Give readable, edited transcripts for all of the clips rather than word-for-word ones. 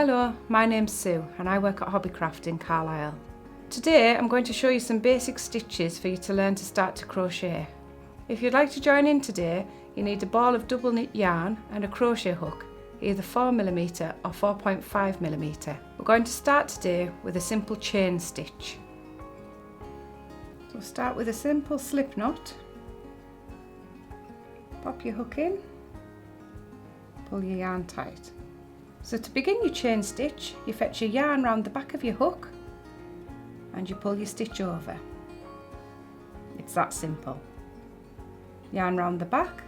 Hello, my name's Sue and I work at Hobbycraft in Carlisle. Today I'm going to show you some basic stitches for you to learn to start to crochet. If you'd like to join in today, you need a ball of double knit yarn and a crochet hook, either 4mm or 4.5mm. We're going to start today with a simple chain stitch. So start with a simple slip knot, pop your hook in, pull your yarn tight. So to begin your chain stitch, you fetch your yarn round the back of your hook and you pull your stitch over. It's that simple. Yarn round the back,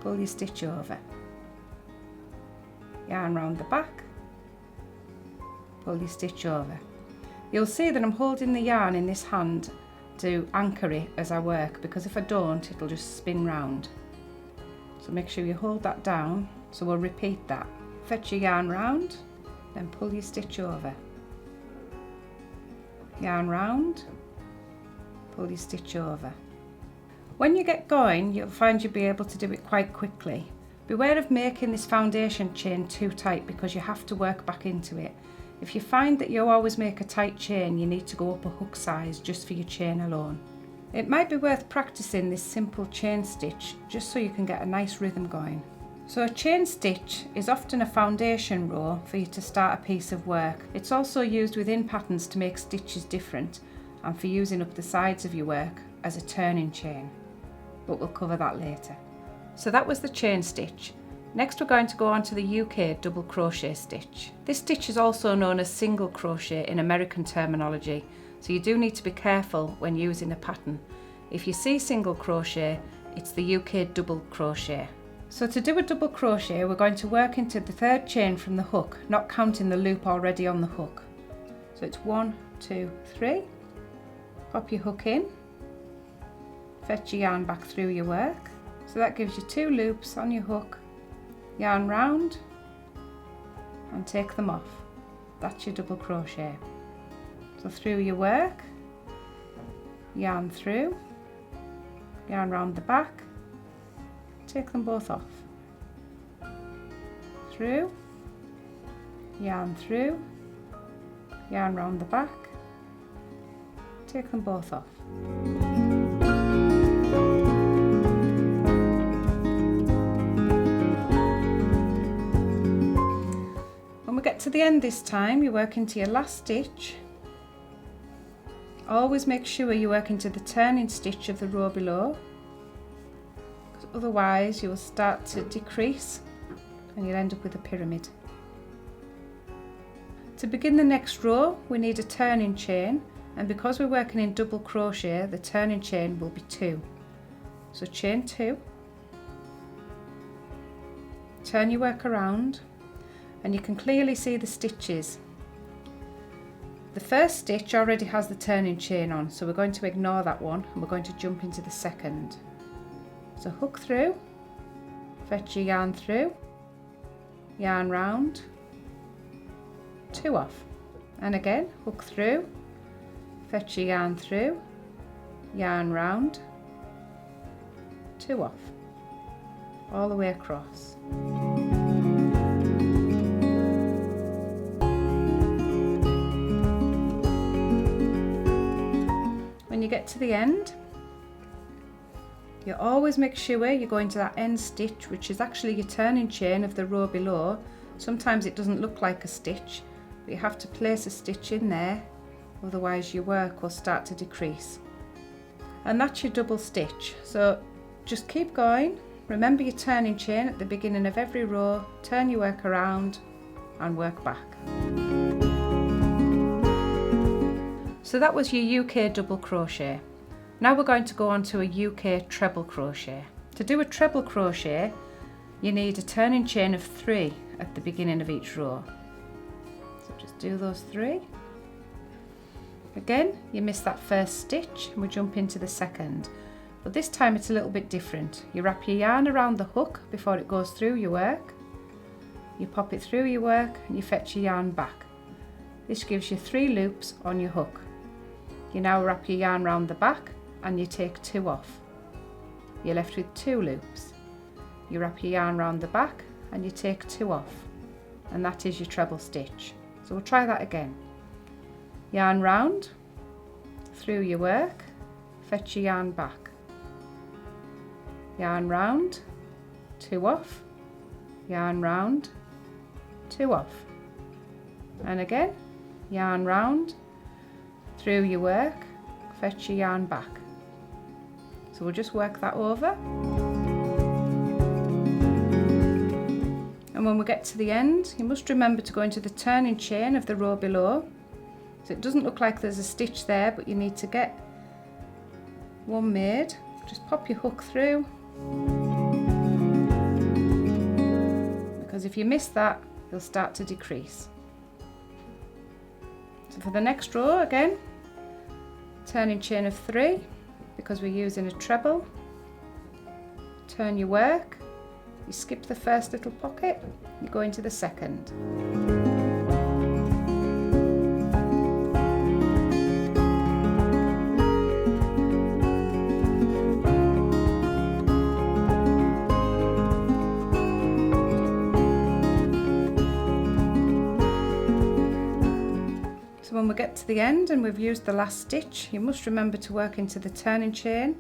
pull your stitch over. Yarn round the back, pull your stitch over. You'll see that I'm holding the yarn in this hand to anchor it as I work, because if I don't it'll just spin round. So make sure you hold that down. So we'll repeat that. Fetch your yarn round, then pull your stitch over. Yarn round, pull your stitch over. When you get going, you'll find you'll be able to do it quite quickly. Beware of making this foundation chain too tight, because you have to work back into it. If you find that you always make a tight chain, you need to go up a hook size just for your chain alone. It might be worth practicing this simple chain stitch just so you can get a nice rhythm going. So a chain stitch is often a foundation row for you to start a piece of work. It's also used within patterns to make stitches different and for using up the sides of your work as a turning chain, but we'll cover that later. So that was the chain stitch. Next we're going to go on to the UK double crochet stitch. This stitch is also known as single crochet in American terminology, so you do need to be careful when using a pattern. If you see single crochet, it's the UK double crochet. So to do a double crochet, we're going to work into the third chain from the hook, not counting the loop already on the hook. So it's 1, 2, 3, pop your hook in, fetch your yarn back through your work. So that gives you 2 loops on your hook, yarn round and take them off. That's your double crochet. So through your work, yarn through, yarn round the back, take them both off. Through, yarn through, yarn round the back, take them both off. When we get to the end this time, you work into your last stitch. Always make sure you work into the turning stitch of the row below, because otherwise you will start to decrease and you'll end up with a pyramid. To begin the next row, we need a turning chain, and because we're working in double crochet, the turning chain will be 2. So chain 2, turn your work around, and you can clearly see the stitches. The first stitch already has the turning chain on, so we're going to ignore that one and we're going to jump into the second. So hook through, fetch your yarn through, yarn round, 2 off, and again hook through, fetch your yarn through, yarn round, 2 off, all the way across. When you get to the end, you always make sure you go into that end stitch, which is actually your turning chain of the row below. Sometimes it doesn't look like a stitch, but you have to place a stitch in there, otherwise your work will start to decrease. And that's your double stitch. So just keep going. Remember your turning chain at the beginning of every row, turn your work around and work back. So that was your UK double crochet. Now we're going to go on to a UK treble crochet. To do a treble crochet, you need a turning chain of 3 at the beginning of each row. So just do those 3. Again, you miss that first stitch and we jump into the second. But this time it's a little bit different. You wrap your yarn around the hook before it goes through your work. You pop it through your work and you fetch your yarn back. This gives you 3 loops on your hook. You now wrap your yarn round the back and you take 2 off. You're left with 2 loops. You wrap your yarn round the back and you take 2 off. and that is your treble stitch. So we'll try that again. Yarn round, through your work, fetch your yarn back. Yarn round, 2 off, yarn round, 2 off. And again, yarn round, through your work, fetch your yarn back. So we'll just work that over. And when we get to the end, you must remember to go into the turning chain of the row below. So it doesn't look like there's a stitch there, but you need to get one made. Just pop your hook through, because if you miss that, you'll start to decrease. So for the next row, again, turning chain of 3, because we're using a treble. Turn your work, you skip the first little pocket, you go into the second. So when we get to the end and we've used the last stitch, you must remember to work into the turning chain.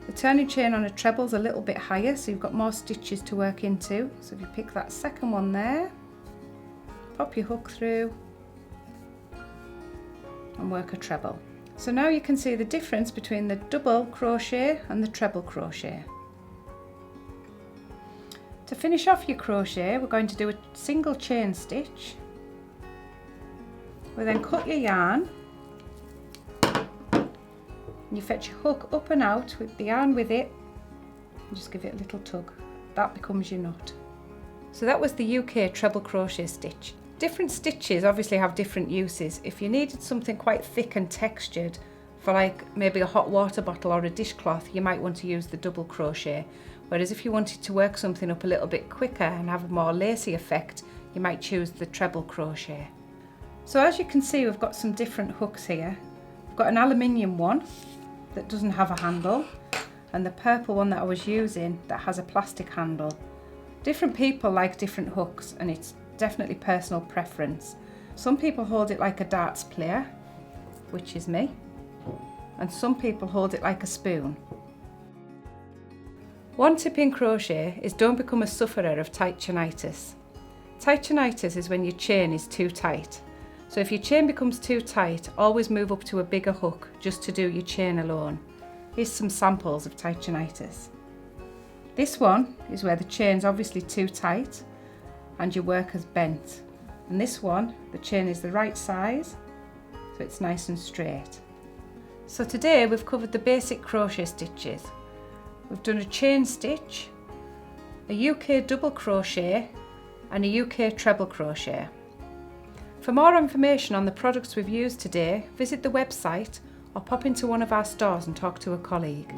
The turning chain on a treble is a little bit higher, so you've got more stitches to work into. So if you pick that second one there, pop your hook through and work a treble. So now you can see the difference between the double crochet and the treble crochet. To finish off your crochet, we're going to do a single chain stitch. We then cut your yarn, and you fetch your hook up and out with the yarn with it, and just give it a little tug. That becomes your knot. So that was the UK treble crochet stitch. Different stitches obviously have different uses. If you needed something quite thick and textured for like maybe a hot water bottle or a dishcloth, you might want to use the double crochet. Whereas if you wanted to work something up a little bit quicker and have a more lacy effect, you might choose the treble crochet. So as you can see, we've got some different hooks here. We've got an aluminium one that doesn't have a handle, and the purple one that I was using that has a plastic handle. Different people like different hooks, and it's definitely personal preference. Some people hold it like a darts player, which is me, and some people hold it like a spoon. One tip in crochet is don't become a sufferer of tight chainitis. Tight chainitis is when your chain is too tight. So if your chain becomes too tight, always move up to a bigger hook just to do your chain alone. Here's some samples of tight chainitis. This one is where the chain's obviously too tight and your work has bent. And this one, the chain is the right size, so it's nice and straight. So today we've covered the basic crochet stitches. We've done a chain stitch, a UK double crochet and a UK treble crochet. For more information on the products we've used today, visit the website or pop into one of our stores and talk to a colleague.